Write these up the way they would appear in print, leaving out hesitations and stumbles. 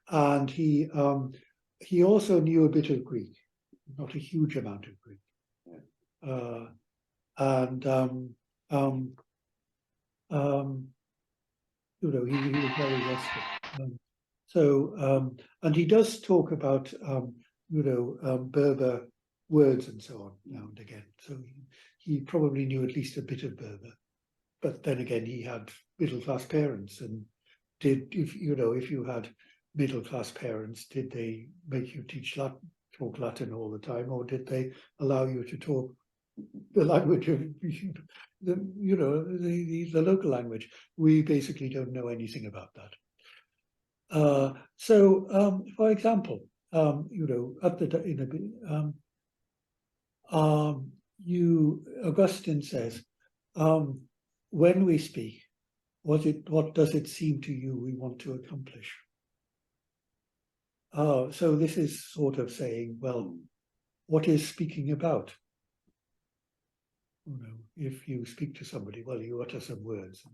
And he also knew a bit of Greek, not a huge amount of Greek. You know, he was very rustic. And he does talk about, you know, Berber words and so on now and again. So he probably knew at least a bit of Berber. But then again, he had middle-class parents, and if you had middle-class parents, did they make you talk Latin all the time, or did they allow you to talk the language of the local language? We basically don't know anything about that. For example, you know, at the Augustine says, when we speak, what does it seem to you we want to accomplish? So this is sort of saying, well, what is speaking about? You know, if you speak to somebody, well, you utter some words.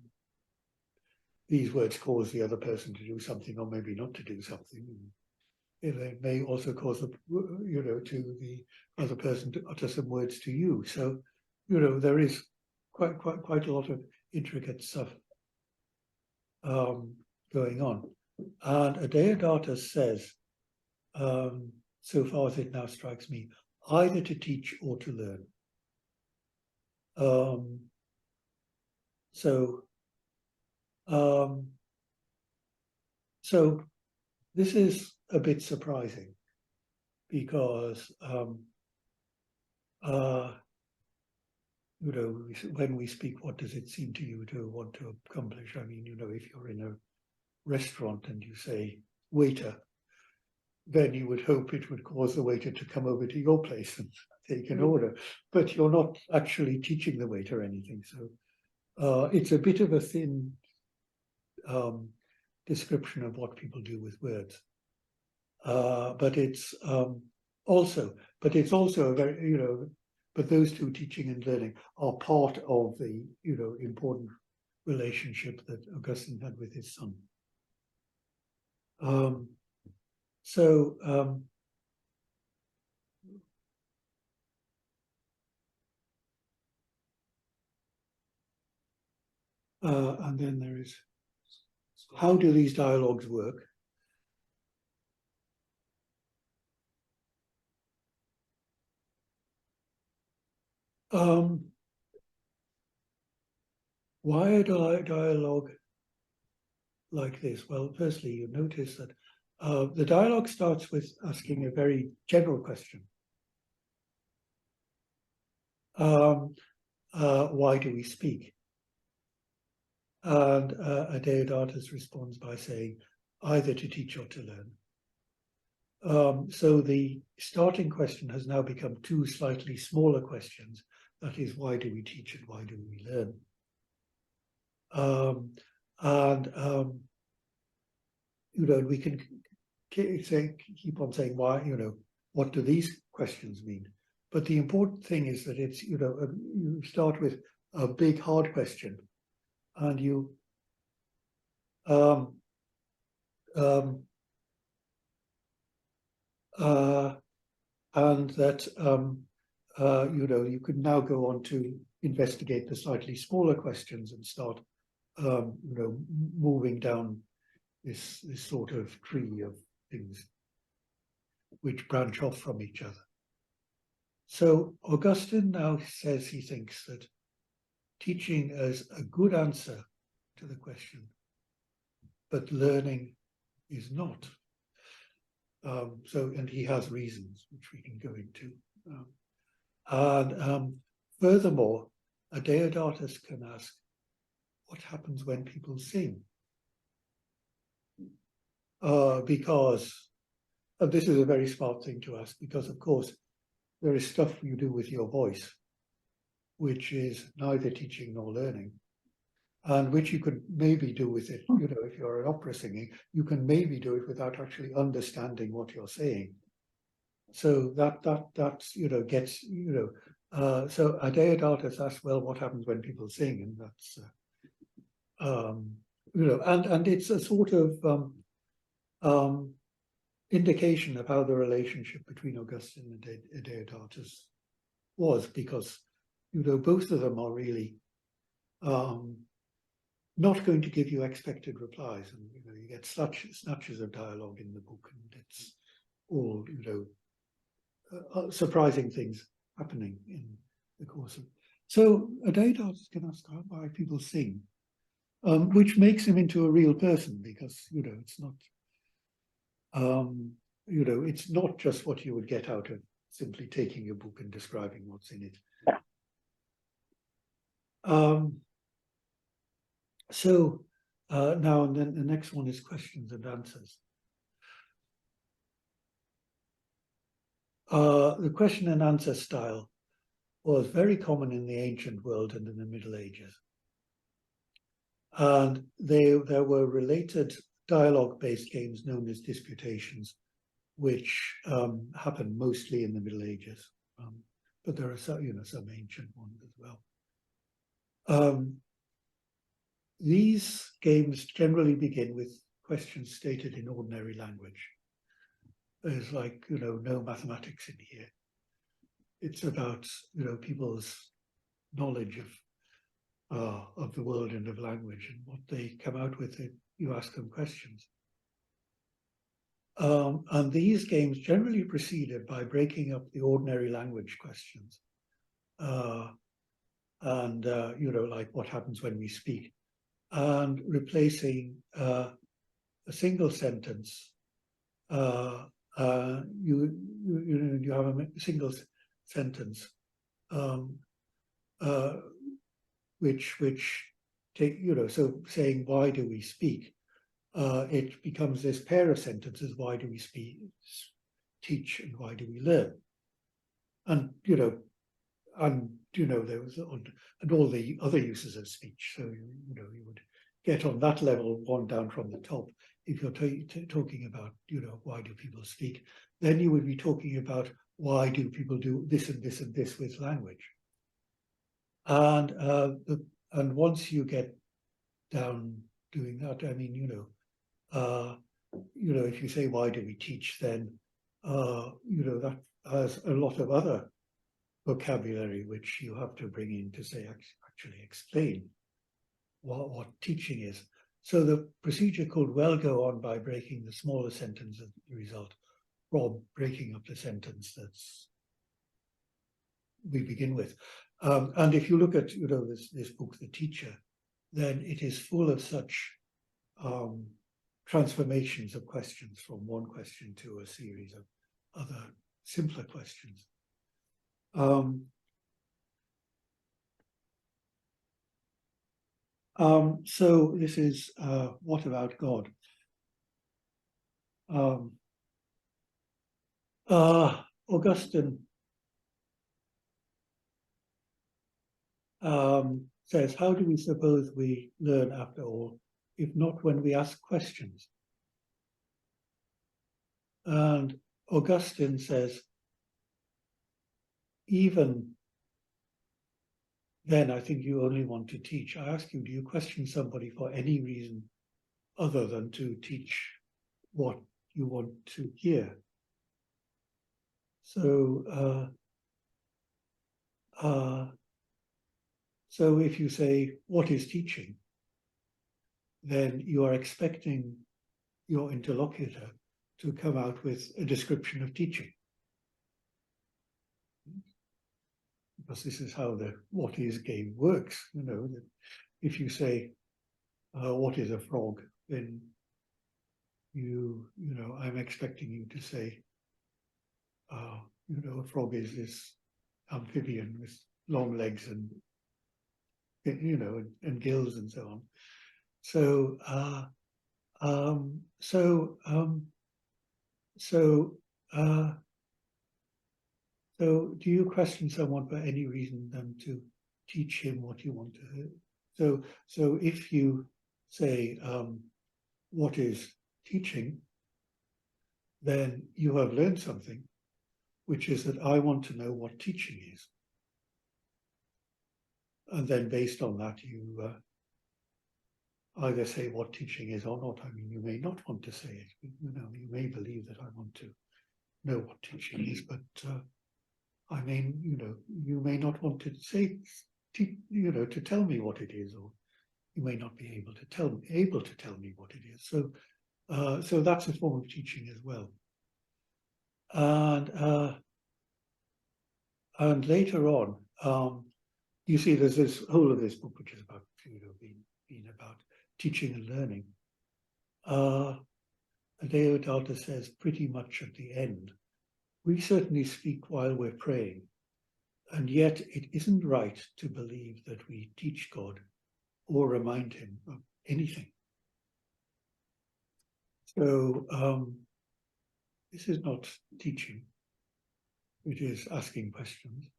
These words cause the other person to do something, or maybe not to do something. They may also cause to the other person to utter some words to you. So, you know, there is quite a lot of intricate stuff going on. And Adeodatus says, so far as it now strikes me, either to teach or to learn. So this is a bit surprising, because you know, when we speak, what does it seem to you to want to accomplish? I mean, you know, if you're in a restaurant and you say waiter, then you would hope it would cause the waiter to come over to your place and take an order, but you're not actually teaching the waiter anything. So it's a bit of a thin description of what people do with words. But it's also a very, you know, but those two, teaching and learning, are part of the, you know, important relationship that Augustine had with his son. And then there is, how do these dialogues work? Why a dialogue like this? Well, firstly, you notice that the dialogue starts with asking a very general question. Why do we speak? And Adeodatus responds by saying, either to teach or to learn. So the starting question has now become two slightly smaller questions. That is, why do we teach and why do we learn? You know, we can keep on saying why, you know, what do these questions mean? But the important thing is that it's, you know, you start with a big hard question, and you and that you know, you could now go on to investigate the slightly smaller questions and start you know, moving down this sort of tree of things which branch off from each other. So Augustine now says he thinks that teaching is a good answer to the question, but learning is not. And he has reasons which we can go into. Furthermore, Adeodatus can ask, what happens when people sing? Because, and this is a very smart thing to ask, because of course there is stuff you do with your voice which is neither teaching nor learning, and which you could maybe do with it, you know, if you're an opera singing, you can maybe do it without actually understanding what you're saying. So that's, you know, gets, you know, so Adeodatus asks, well, what happens when people sing? And that's, you know, and it's a sort of, indication of how the relationship between Augustine and Deodatus was, because both of them are really not going to give you expected replies, and you get snatches of dialogue in the book, and it's all surprising things happening in the course of. So Deodatus can ask why people sing, which makes him into a real person, because it's not it's not just what you would get out of simply taking a book and describing what's in it. So now and then the next one is questions and answers. The question and answer style was very common in the ancient world and in the Middle Ages. And there were related dialogue-based games known as disputations, which happened mostly in the Middle Ages. But there are some ancient ones as well. These games generally begin with questions stated in ordinary language. There's no mathematics in here. It's about people's knowledge of the world and of language, and what they come out with. You ask them questions. And these games generally proceeded by breaking up the ordinary language questions, and like what happens when we speak, and replacing a single sentence. You have a single sentence, which take so saying why do we speak, it becomes this pair of sentences: why do we teach, and why do we learn? And there was and all the other uses of speech. So you would get on that level one down from the top. If you're talking about why do people speak, then you would be talking about why do people do this and this and this with language. And once you get down doing that, I mean if you say why do we teach, then that has a lot of other vocabulary which you have to bring in to say actually explain what teaching is. So the procedure could well go on by breaking the smaller sentence as the result, from breaking up the sentence that's we begin with. And if you look at this book, The Teacher, then it is full of such transformations of questions from one question to a series of other simpler questions. So this is what about God? Augustine says, how do we suppose we learn after all, if not when we ask questions? And Augustine says, even then, I think you only want to teach. I ask you, do you question somebody for any reason other than to teach what you want to hear? So, so if you say, what is teaching? Then you are expecting your interlocutor to come out with a description of teaching. Because this is how the what is game works, that if you say, what is a frog? Then I'm expecting you to say, a frog is this amphibian with long legs and, and gills and so on. So, so do you question someone for any reason than to teach him what you want to hear? So if you say, what is teaching, then you have learned something, which is that I want to know what teaching is. And then based on that, either say what teaching is or not. I mean, you may not want to say it. You know, you may believe that I want to know what teaching is, but I mean, you know, you may not want to say, you know, to tell me what it is, or you may not be able to tell me what it is. So, so that's a form of teaching as well. And later on, you see, there's this whole of this book which is about, you know, being about teaching and learning. Deodata says pretty much at the end, we certainly speak while we're praying, and yet it isn't right to believe that we teach God or remind him of anything. So this is not teaching, it is asking questions.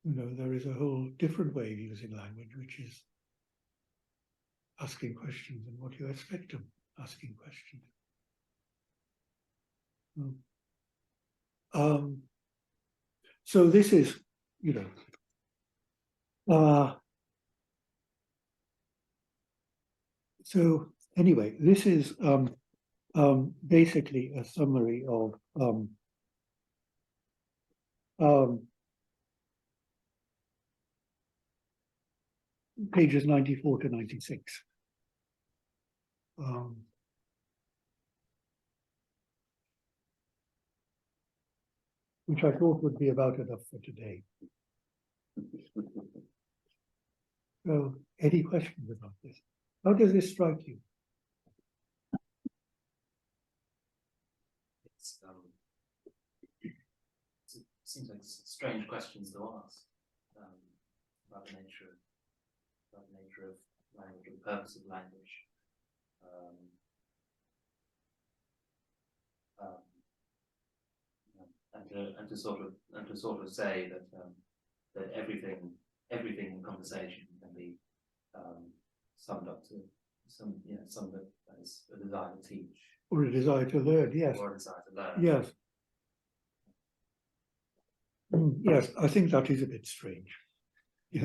You know, there is a whole different way of using language, which is asking questions and what you expect of asking questions. So this is, you know, so anyway, this is basically a summary of pages 94 to 96. Which I thought would be about enough for today. So, any questions about this? How does this strike you? It seems like strange questions to ask about the nature of language, or the purpose of language. And to sort of say that that everything in conversation can be summed up to some that is a desire to teach or a desire to learn. Yes. Or a desire to learn. Yes. Yes, I think that is a bit strange. I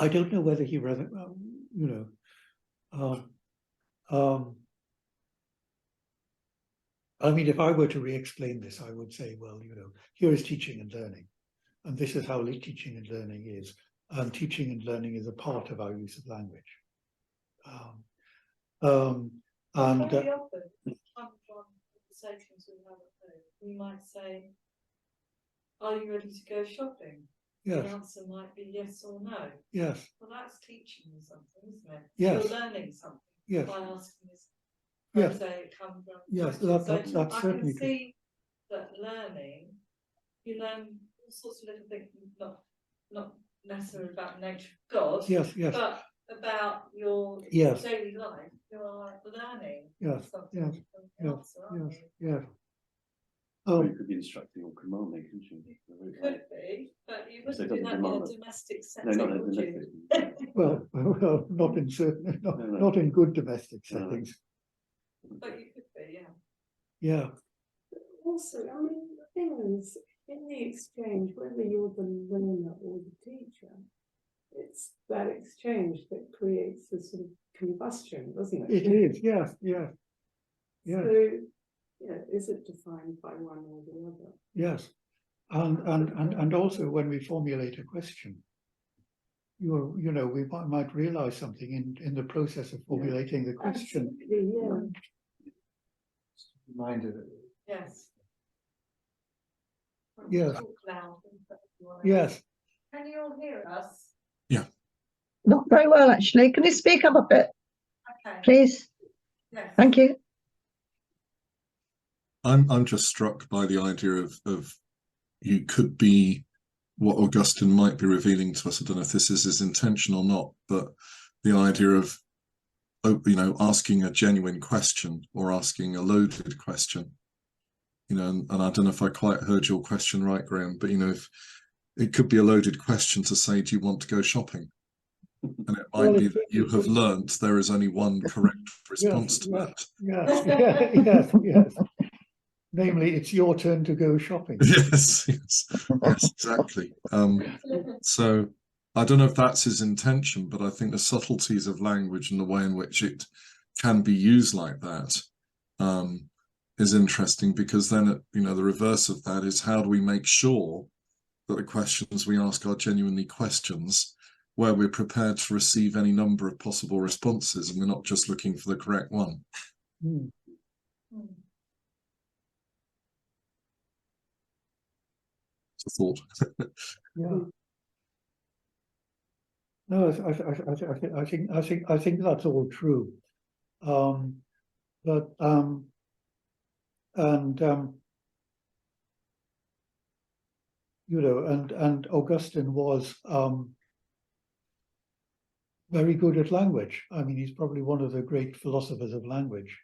don't know whether he rather, you know, I mean, if I were to re-explain this, I would say, well, you know, here is teaching and learning, and this is how teaching and learning is, and teaching and learning is a part of our use of language. Very often, conversations we have at home, we might say, "Are you ready to go shopping?" Yes. The answer might be yes or no. Yes. Well, that's teaching you something, isn't it? Yes. You're learning something. Yes. By asking this. Yes. Say it comes from. Yes, that's certainly true. I can see that learning, you learn all sorts of little things, not necessarily about the nature of God. Yes. Yes. But about your yes. daily life, you are learning. Yes. Something Yes. Else, yes. Yes. Oh, you could be instructing or commanding, couldn't you? Could be, but you wouldn't do that in a domestic setting, no, not would domestic. you? well, not in certain, not in good domestic settings. But you could be, yeah. Yeah. Also, I mean, the thing is, in the exchange, whether you're the learner or the teacher, it's that exchange that creates a sort of combustion, doesn't it? It is, yes, yes. Yes. So, yeah, is it defined by one or the other? Yes. And also when we formulate a question, you know, we might realize something in the process of formulating the question. Absolutely, yeah. Reminded. Yes. Yes. Talk loud. Yes. Can you all hear us? Yeah. Not very well, actually. Can you speak up a bit, Okay. please? Yes. Thank you. I'm just struck by the idea of you could be what Augustine might be revealing to us. I don't know if this is his intention or not, but the idea of, you know, asking a genuine question or asking a loaded question, you know, and I don't know if I quite heard your question right, Graham, but, you know, if it could be a loaded question to say, do you want to go shopping? And it might be that you have learnt there is only one correct response to that. Yes, yes. Namely, it's your turn to go shopping. Yes, exactly. So I don't know if that's his intention, but I think the subtleties of language and the way in which it can be used like that is interesting, because then, you know, the reverse of that is, how do we make sure that the questions we ask are genuinely questions where we're prepared to receive any number of possible responses and we're not just looking for the correct one. Mm. It's a thought. Yeah. No, I think that's all true. But you know, and Augustine was very good at language. I mean, he's probably one of the great philosophers of language.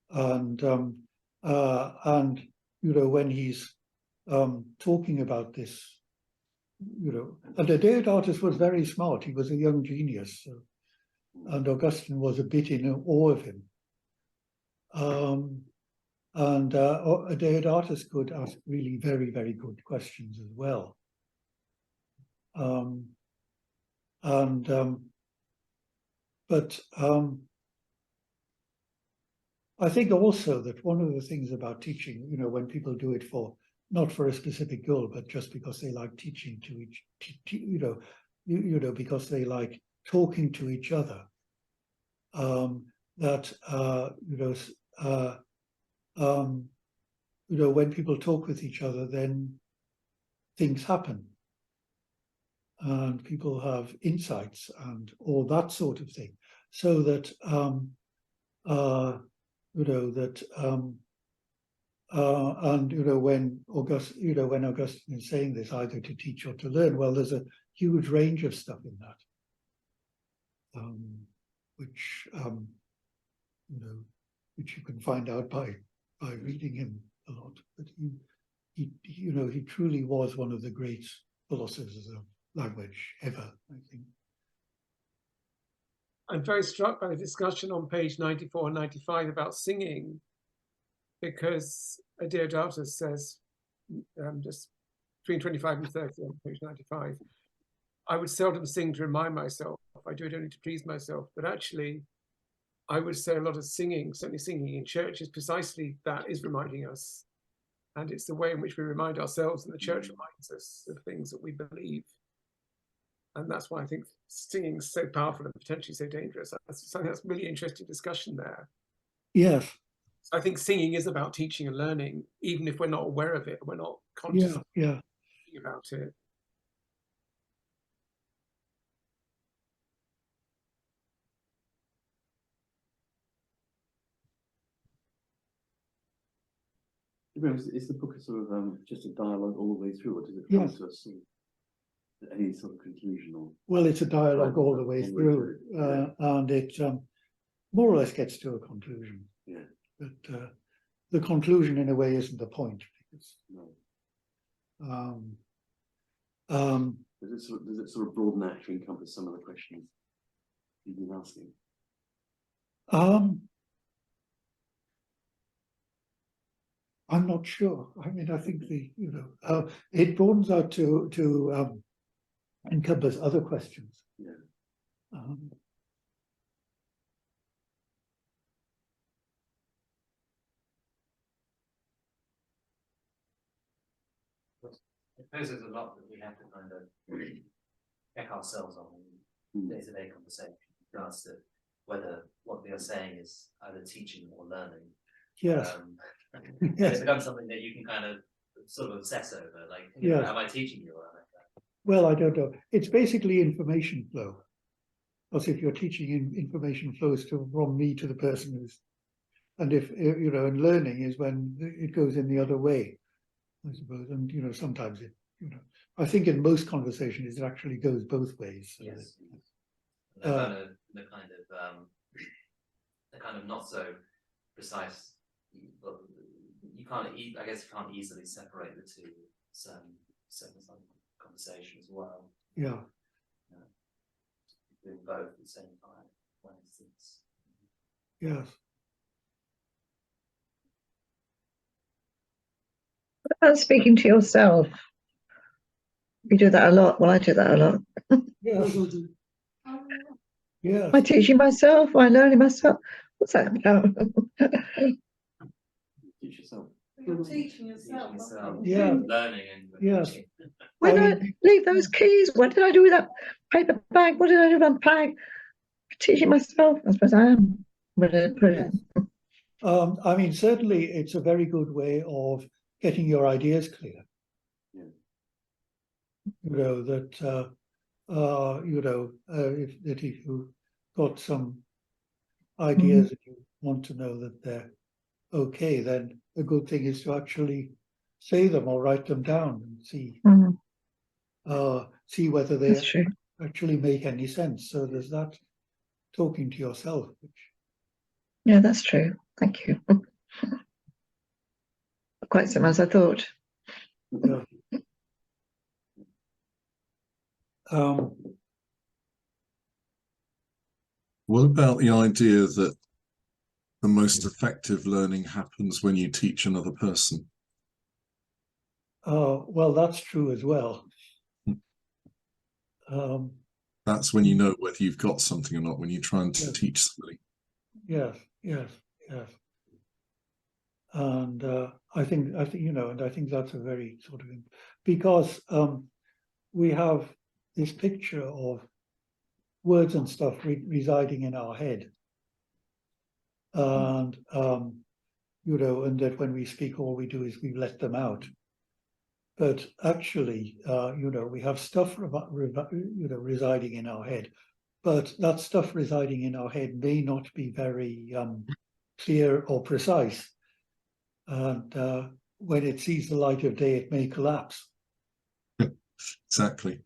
And you know, when he's talking about this, you know, and Deodatus was very smart. He was a young genius, so, and Augustine was a bit in awe of him. And Deodatus could ask really very, very good questions as well. But I think also that one of the things about teaching, you know, when people do it for, not for a specific goal, but just because they like teaching to each, you know, because they like talking to each other, that you know, when people talk with each other, then things happen, and people have insights and all that sort of thing, so that you know that and you know, when Augustine is saying this, either to teach or to learn, well, there's a huge range of stuff in that, which you know, which you can find out by reading him a lot. But he you know, he truly was one of the great philosophers of language ever, I think. I'm very struck by the discussion on page 94 and 95 about singing, because Deodatus says, just between 25 and 30 on page 95, I would seldom sing to remind myself. I do it only to please myself. But actually, I would say a lot of singing, certainly singing in church, is precisely that, is reminding us. And it's the way in which we remind ourselves, and the church reminds us of things that we believe. And that's why I think singing is so powerful and potentially so dangerous. That's something that's really interesting discussion there. Yes. I think singing is about teaching and learning, even if we're not aware of it, we're not conscious about it. Is the book a sort of just a dialogue all the way through, or does it come to a sort of any sort of conclusion? Or well, it's a dialogue all the way through, and it more or less gets to a conclusion. Yeah. But the conclusion, in a way, isn't the point. Because, does it sort of broaden out to encompass some of the questions you've been asking? I'm not sure. I mean, I think it broadens out to encompass other questions. Yeah. I suppose there's a lot that we have to kind of check ourselves on in day-to-day conversation, in regards to whether what we are saying is either teaching or learning. Yes. It's become something that you can kind of sort of obsess over, like, am I teaching you or am I? Well, I don't know. It's basically information flow. Because if you're teaching, information flows from me to the person who's, and if you know, and learning is when it goes in the other way, I suppose. And you know, sometimes it, you know, I think in most conversations it actually goes both ways. So yes. The kind of not so precise. You can't. I guess you can't easily separate the two. Certain conversation as well. Yeah. Doing both at the same time. For instance. Yes. Speaking to yourself, You do that a lot. Well, I do that a lot. Yes, yes, I'm teaching myself, I'm learning myself. What's that about? Teach yourself. You're teaching yourself. Teaching yourself, Yeah. learning and Yes. teaching. Where I did I mean, leave those keys? What did I do with that paper bag? What did I do with that bag? Teaching myself, I suppose I am. But brilliant. I mean, certainly it's a very good way of getting your ideas clear. Yeah. You know, that, if you've got some ideas and you want to know that they're okay, then a good thing is to actually say them or write them down and see whether That's they true. actually make any sense. So there's that talking to yourself, which Yeah, that's true. Thank you. Quite so as I thought. yeah. What about the idea that the most effective learning happens when you teach another person? Well, that's true as well. That's when you know whether you've got something or not, when you try and Yes. teach somebody. Yes, yes, yes. And I think and I think that's a very sort of, because we have this picture of words and stuff residing in our head, and and that when we speak, all we do is we let them out. But actually, we have stuff residing in our head, but that stuff residing in our head may not be very clear or precise. And when it sees the light of day, it may collapse. Exactly.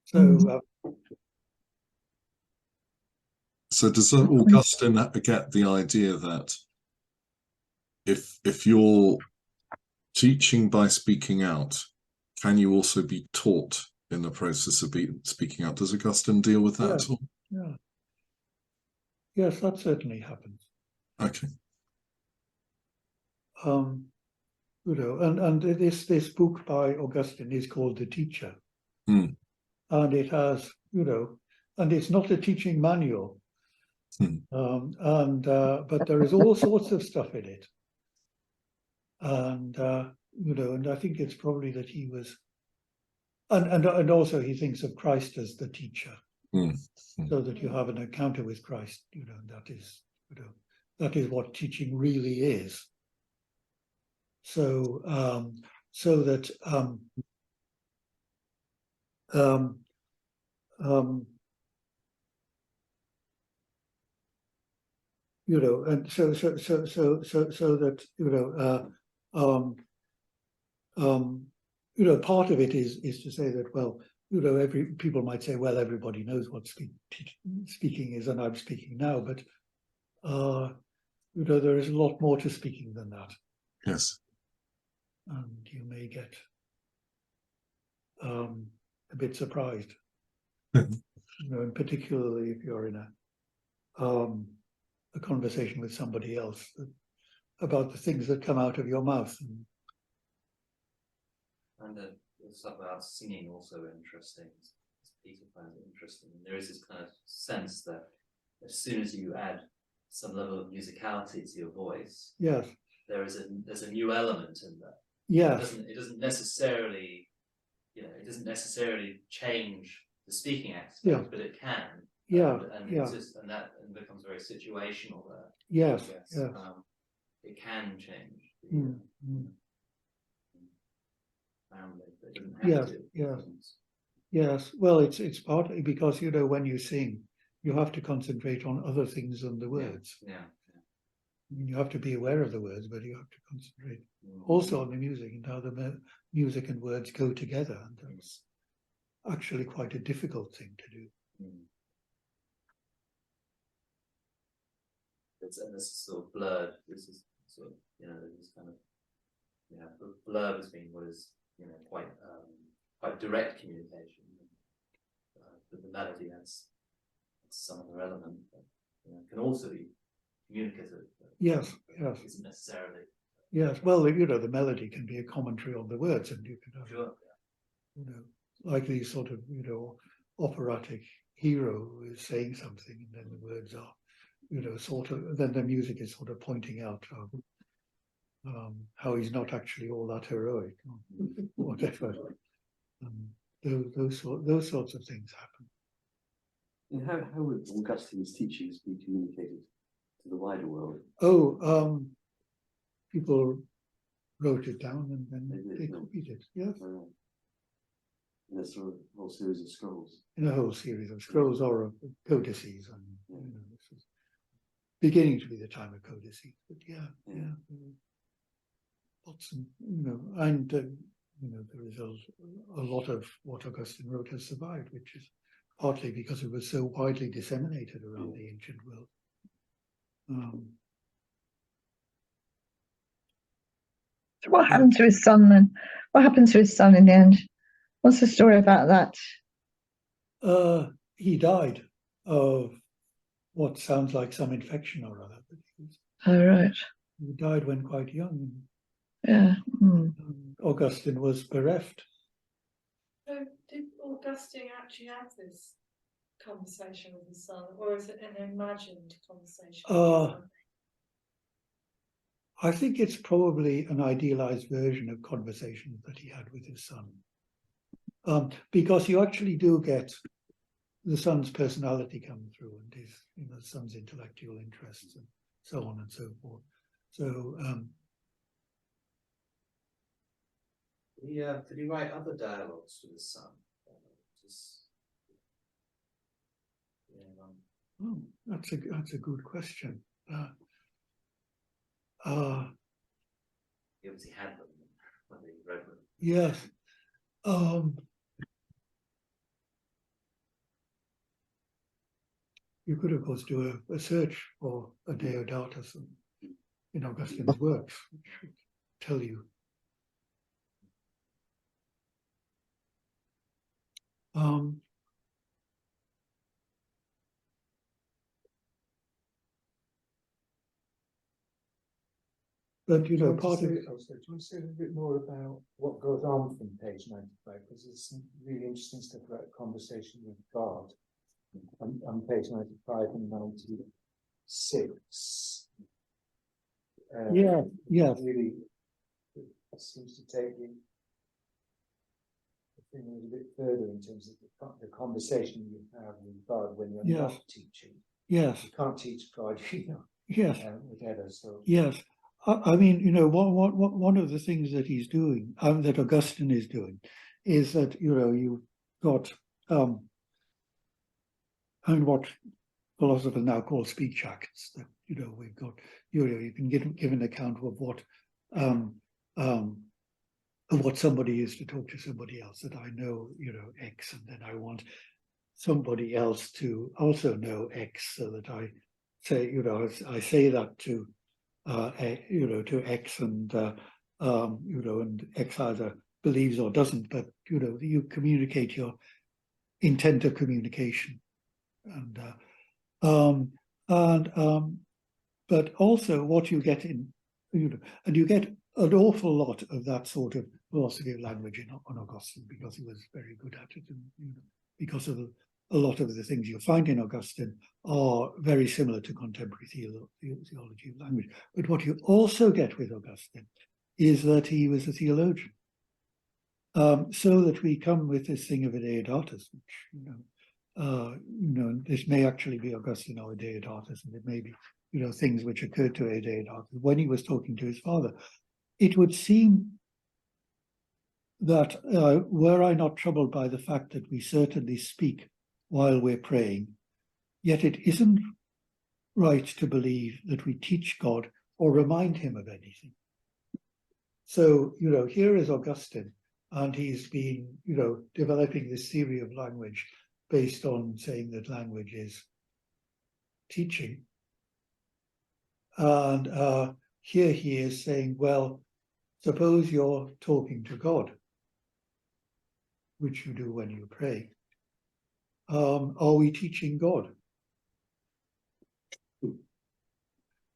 So, So does Augustine get the idea that if you're teaching by speaking out, can you also be taught in the process of speaking out? Does Augustine deal with that at all? yeah. Yes, that certainly happens. Okay. And this book by Augustine is called The Teacher. Mm. And it has, and it's not a teaching manual. But there is all sorts of stuff in it. And and I think it's probably that he was, and also he thinks of Christ as the teacher, so that you have an encounter with Christ. That is what teaching really is. So that and so that part of it is to say that, well, people might say, well, everybody knows what speaking is, and I'm speaking now, but there is a lot more to speaking than that. Yes. And you may get a bit surprised, and particularly if you're in a conversation with somebody else about the things that come out of your mouth. And the stuff about singing also interesting. Peter finds it interesting. And there is this kind of sense that as soon as you add some level of musicality to your voice, yes, there's a new element in that. Yes, It doesn't necessarily, it doesn't necessarily change the speaking aspect, but it can. Yeah, and yeah. it's just, and becomes very situational there. Yes, Yes. yes. It can change. Family, but it doesn't have Yes, to. yes. Yes, well, it's partly because when you sing, you have to concentrate on other things than the words. Yeah. I mean, you have to be aware of the words, but you have to concentrate also on the music and how the music and words go together. And that's actually quite a difficult thing to do. This is sort of blurred. This is sort of, this kind of, blurb has been what is, quite direct communication. But the melody has some other element that can also be communicative. Yes, yes. Isn't necessarily Yes, well, you know, the melody can be a commentary on the words, and you can have, Sure. you know, like these sort of, you know, operatic hero who is saying something, and then the words are, you know, sort of, then the music is sort of pointing out how he's not actually all that heroic, or whatever. Those sorts of things happen. And how would Augustine's teachings be communicated to the wider world? Oh, people wrote it down and then they Yeah. copied it. Yes, In a sort of whole series of scrolls. in a whole series of scrolls or of codices, and you know, this is beginning to be the time of codices. But yeah. Lots of, you know, and you know, there is a lot of what Augustine wrote has survived, which is partly because it was so widely disseminated around the ancient world. So what happened to his son then? What happened to his son in the end? What's the story about that? He died of what sounds like some infection or other. But Oh, right. he died when quite young. Yeah. Augustine was bereft. So did Augustine actually have this conversation with his son, or is it an imagined conversation with his son? I think it's probably an idealized version of conversations that he had with his son, because you actually do get the son's personality come through, and his, you know, son's intellectual interests and so on and so forth. So did he write other dialogues with his son? that's a good question. He obviously had them when he wrote them. Yes. You could, of course, do a search for a Deodatus in Augustine's works, which should tell you. But you know, part of do you want to say a little bit more about what goes on from page 95? Because there's some really interesting stuff about conversation with God on page 95 and 96. Really, it seems to take the thing a little bit further in terms of the conversation you have with God when you're not teaching. Yes. You can't teach God, you know. Yes. Whatever. So. Yes. I mean, you know, one of the things that he's doing, that Augustine is doing, is that, you know, you've got, I mean, what philosophers now call speech acts. That, you know, we've got, you know, you can give an account of what somebody is to talk to somebody else. That I know, you know, X, and then I want somebody else to also know X, so that I say, you know, I say that to. You know, to X, and you know, and X either believes or doesn't, but you know, you communicate your intent of communication, and but also what you get in, you know, and you get an awful lot of that sort of philosophy of language on Augustine, because he was very good at it, and you know, because of a lot of the things you find in Augustine are very similar to contemporary theology of language. But what you also get with Augustine is that he was a theologian. So that we come with this thing of a Deodatus, which, you know, this may actually be Augustine or a Deodatus, and it may be, you know, things which occurred to a Deodatus when he was talking to his father. It would seem that were I not troubled by the fact that we certainly speak while we're praying, yet it isn't right to believe that we teach God or remind him of anything. So, you know, here is Augustine, and he's been, you know, developing this theory of language based on saying that language is teaching. And here he is saying, well, suppose you're talking to God, which you do when you pray. Are we teaching God?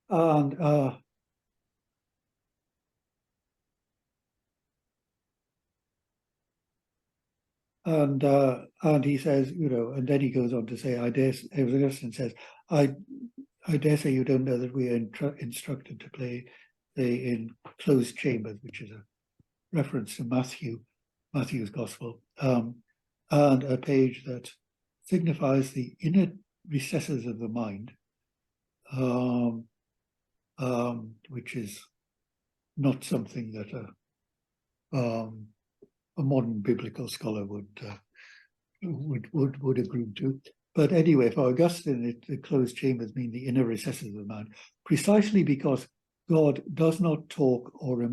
And and he says, you know, and then he goes on to say, Augustine says, I dare say you don't know that we are instructed to play in closed chambers, which is a reference to Matthew's Gospel, and a page that signifies the inner recesses of the mind, which is not something that a modern biblical scholar would agree to. But anyway, for Augustine, the closed chambers mean the inner recesses of the mind, precisely because God does not talk or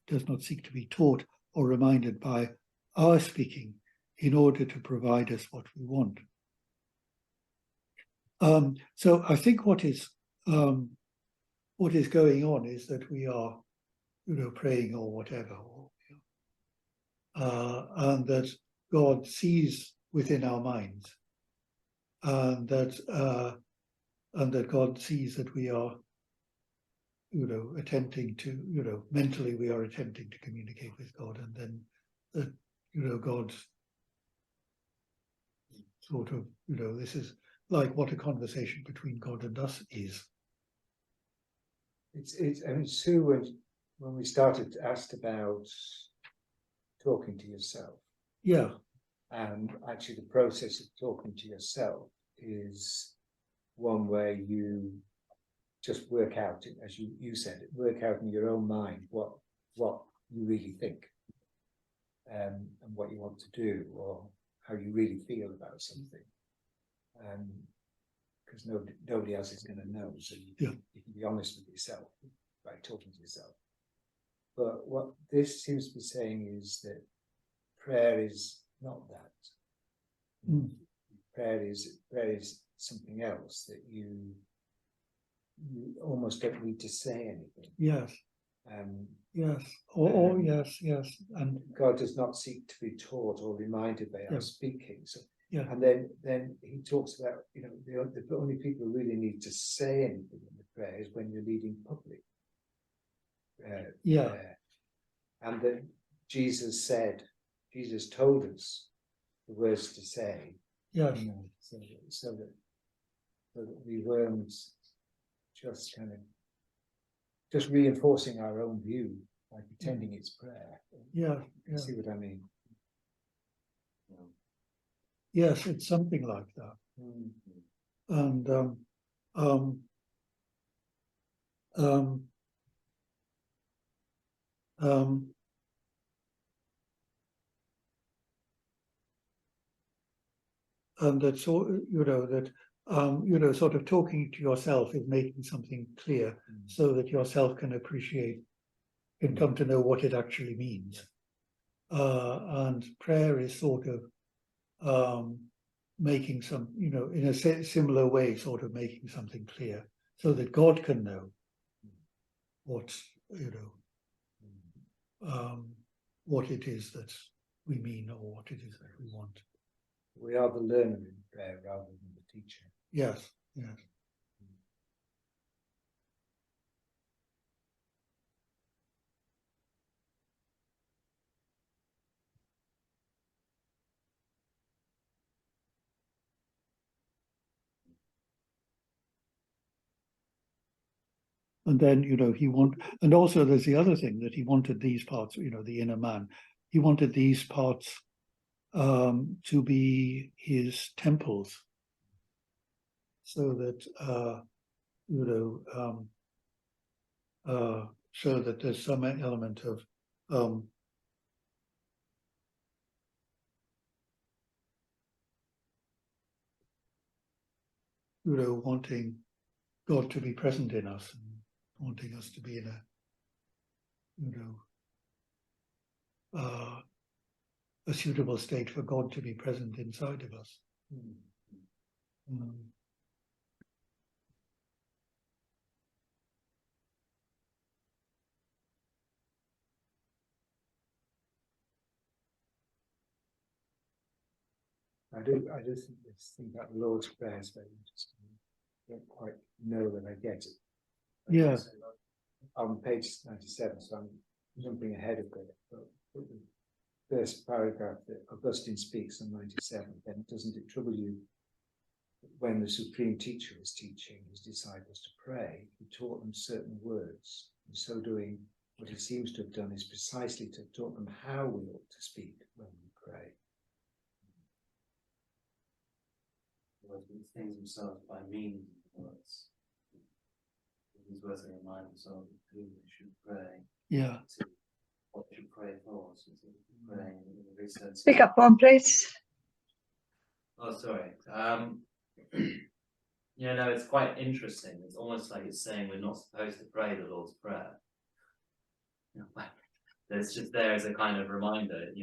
does not seek to be taught or reminded by our speaking in order to provide us what we want. So I think what is going on is that we are, you know, praying or whatever, and that God sees within our minds, and that God sees that we are, you know, attempting to, you know, mentally we are attempting to communicate with God, and then that, you know, God sort of, you know, this is like what a conversation between God and us is. I mean, Sue, when we started, asked about talking to yourself. Yeah. And actually the process of talking to yourself is one where you just work out, as you said, work out in your own mind what you really think, and what you want to do, or how you really feel about something. Because nobody else is going to know, so you can be honest with yourself by talking to yourself. But what this seems to be saying is that prayer is not that. Mm. Prayer is something else, that you almost don't need to say anything. Yes. Yes. Yes. And God does not seek to be taught or reminded by our speaking. So, and then he talks about, you know, the only people who really need to say anything in the prayer is when you're leading public. And then Jesus told us the words to say. Yes. You know, so that we weren't just kind of just reinforcing our own view by pretending it's prayer. Yeah. See what I mean? Yes, it's something like that. And and that, so, you know, that you know, sort of talking to yourself is making something clear, so that yourself can appreciate and come to know what it actually means. And prayer is sort of making some, you know, in a similar way, sort of making something clear, so that God can know what, you know, what it is that we mean, or what it is that we want. We are the learner in prayer rather than the teacher. Yes, yes. And then, you know, and also there's the other thing, that he wanted these parts, you know, the inner man, he wanted these parts to be his temples, so that, you know, so that there's some element of you know, wanting God to be present in us, and wanting us to be in a, you know, a suitable state for God to be present inside of us. I do think this thing about the Lord's Prayer is very interesting. I don't quite know that I get it. Yeah. On page 97, so I'm jumping ahead a bit. But first paragraph that Augustine speaks on 97, then doesn't it trouble you when the supreme teacher was teaching his disciples to pray, he taught them certain words. In so doing, what he seems to have done is precisely to taught them how we ought to speak when we pray. These things themselves by means of words. These words are in mind themselves who they should pray. Yeah. To what you pray for. So to pray in a very sense. Pick up one, please. Oh, sorry. Yeah, no, it's quite interesting. It's almost like it's saying we're not supposed to pray the Lord's Prayer. It's just there as a kind of reminder,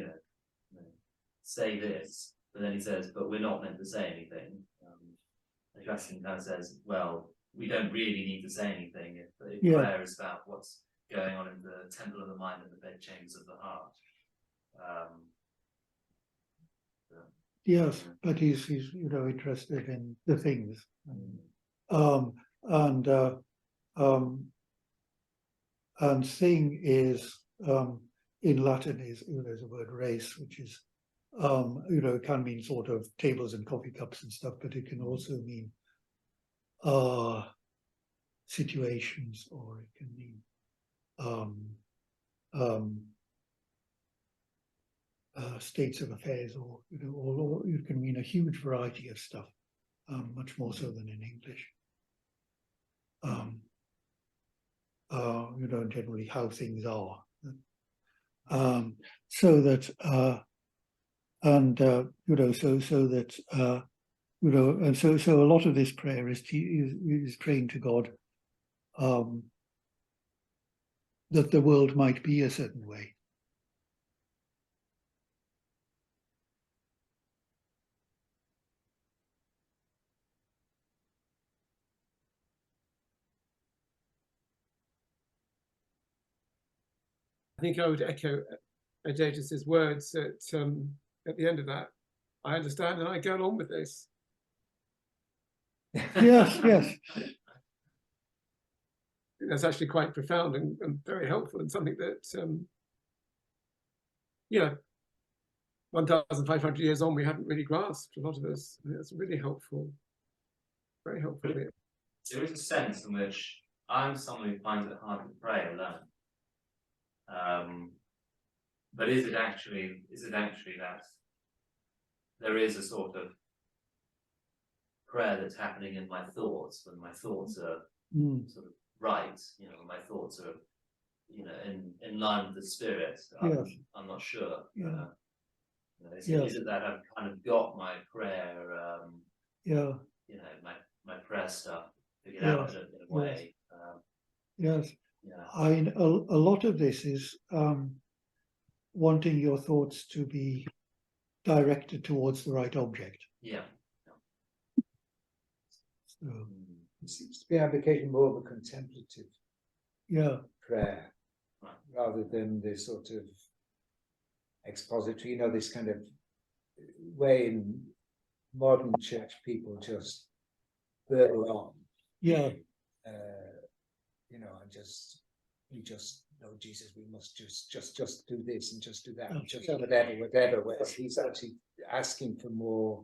say this, but then he says, but we're not meant to say anything. Augustine kind of says, well, we don't really need to say anything if prayer is about what's going on in the temple of the mind and the bedchambers of the heart. Yes, but he's interested in the things, and thing is in Latin is there's a word res, which is it can mean sort of tables and coffee cups and stuff, but it can also mean situations, or it can mean states of affairs, or it can mean a huge variety of stuff, much more so than in English. Generally how things are, so that so a lot of this prayer is praying to God that the world might be a certain way. I think I would echo Adatus's words at the end of that. I understand and I get on with this. Yes, yes. That's actually quite profound and very helpful, and something that 1,500 years on we haven't really grasped, a lot of us. It's really helpful, very helpful. There is a sense in which I'm someone who finds it hard to pray alone. But is it actually that there is a sort of prayer that's happening in my thoughts, when my thoughts are sort of right, when my thoughts are in line with the spirit? I'm not sure. Is it that I've kind of got my prayer my prayer stuff figured out in a way? Yes. A lot of this is wanting your thoughts to be directed towards the right object. Yeah. So, it seems to be application more of a contemplative prayer, rather than this sort of expository, this kind of way in modern church people just burble on. We just know Jesus, we must just do this and just do that, and just whatever, whereas he's actually asking for more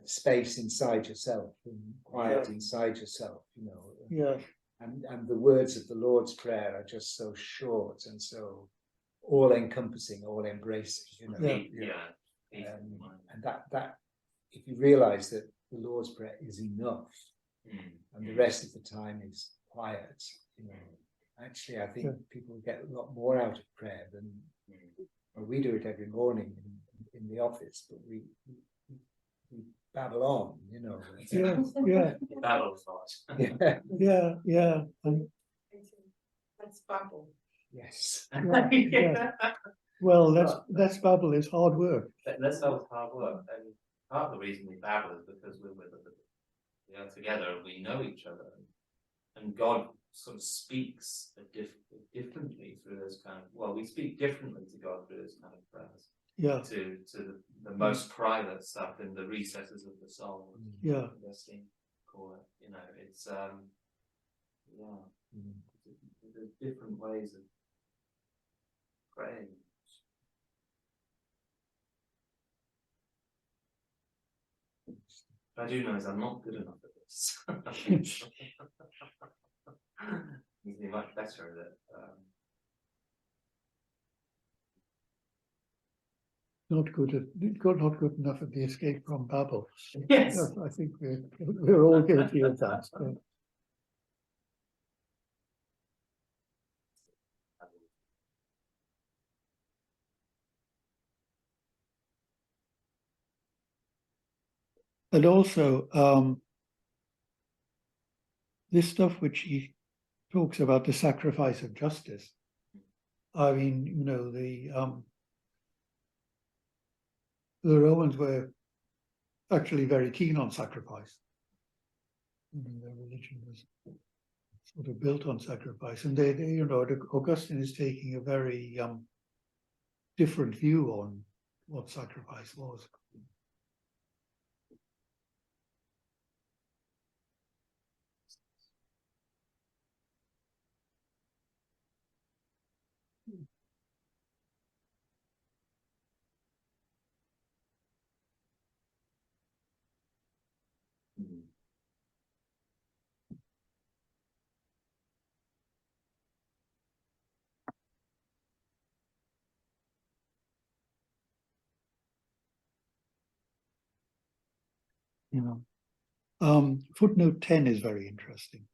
space inside yourself and quiet inside yourself, and the words of the Lord's Prayer are just so short and so all encompassing, all embracing, and that if you realize that the Lord's Prayer is enough and the rest of the time is quiet, actually I think people get a lot more out of prayer than we do it every morning in the office, but we babble on, Babble fast. Let's babble. Yes. Well, let's babble is hard work. Let's babble is hard work, and part of the reason we babble is because we're together and we know each other, and God sort of speaks differently through those kind of. We speak differently to God through those kind of prayers. To the most private stuff in the recesses of the soul. Augustine call it. It's there's different ways of praying. What I do know is I'm not good enough at this. Need to be much better at it. Not good not good enough at the escape from Babel. Yes. I think we're all guilty of that. And also, this stuff which he talks about, the sacrifice of justice. I mean, you know, the Romans were actually very keen on sacrifice. I mean, their religion was sort of built on sacrifice, and they you know, Augustine is taking a very different view on what sacrifice was. You know, footnote 10 is very interesting.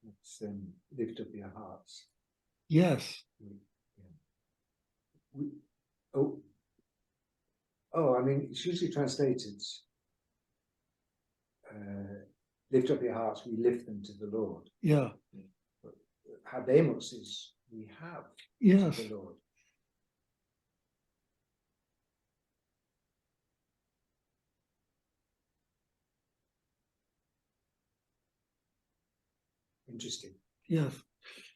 It's lift up your hearts. Yes. I mean, it's usually translated, lift up your hearts, we lift them to the Lord. Yeah. But habemus is, we have Yes. to the Lord. Interesting. Yes.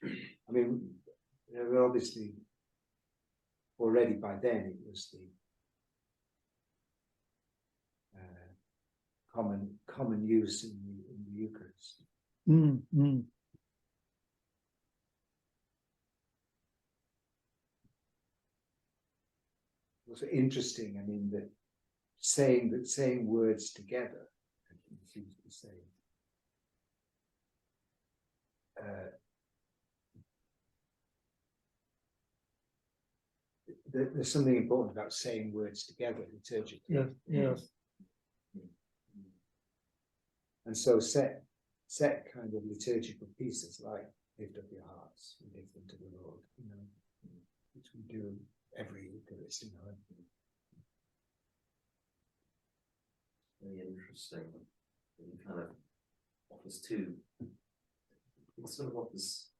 I mean, there were obviously already by then it was the common use in the Eucharist. Also interesting. I mean, that saying words together. It seems to say. There's something important about saying words together liturgically. Yes. Yes. And so set kind of liturgical pieces like lift up your hearts and lift them to the Lord, you know, which we do every Eucharist, you know. Very interesting. It kind of offers two. It sort of offers,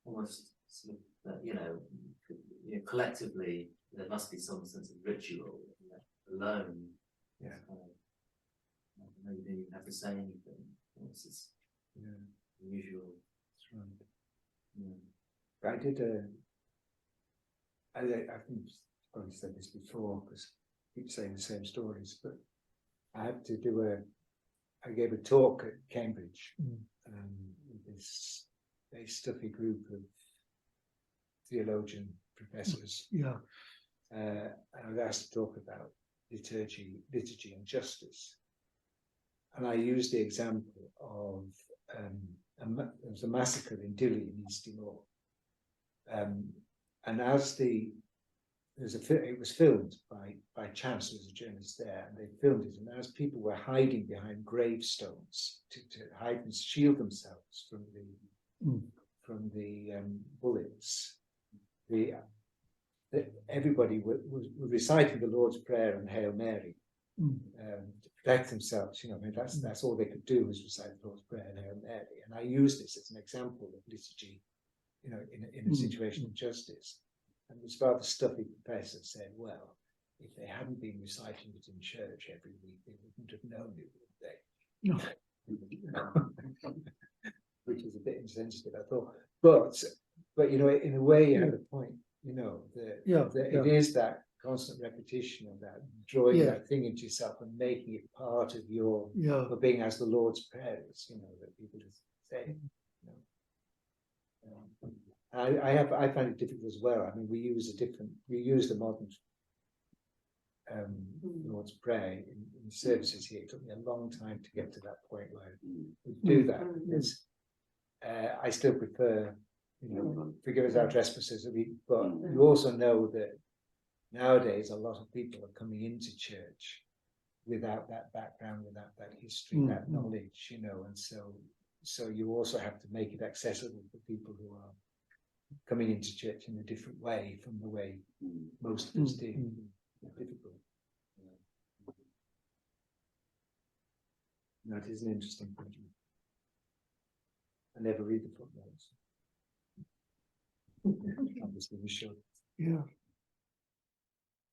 almost sort of, you know, collectively there must be some sense of ritual. Alone, yeah, maybe you don't have to say anything. This is unusual. That's right. Yeah. I did I think I've probably said this before because I keep saying the same stories, but I had to I gave a talk at Cambridge with this very stuffy group of theologian professors. Yeah. And I was asked to talk about liturgy and justice. And I used the example of there was a massacre in Dili in East Timor. And as it was filmed by chance, there was a journalist there, and they filmed it. And as people were hiding behind gravestones to hide and shield themselves from the bullets, everybody was reciting the Lord's Prayer and Hail Mary to protect themselves. You know, I mean, that's all they could do was recite the Lord's Prayer and Hail Mary. And I used this as an example of liturgy, you know, in a situation of justice. And this rather stuffy professor said, well, if they hadn't been reciting it in church every week, they wouldn't have known it, would they? No. Which is a bit insensitive, I thought. But you know, in a way, you had a point. You know, it is that constant repetition of that, drawing Yeah. that thing into yourself and making it part of your, Yeah, or being as the Lord's prayers, you know, that people just say. You know. I find it difficult as well. I mean, we use the modern Lord's Prayer in services here. It took me a long time to get to that point where we do that. Because, I still prefer, you know, forgive us our trespasses, but you also know that nowadays a lot of people are coming into church without that background, without that history, that knowledge, you know, and so you also have to make it accessible for people who are coming into church in a different way from the way most of us do. Difficult. No, it is an interesting question. I never read the footnotes. Obviously, we should. yeah.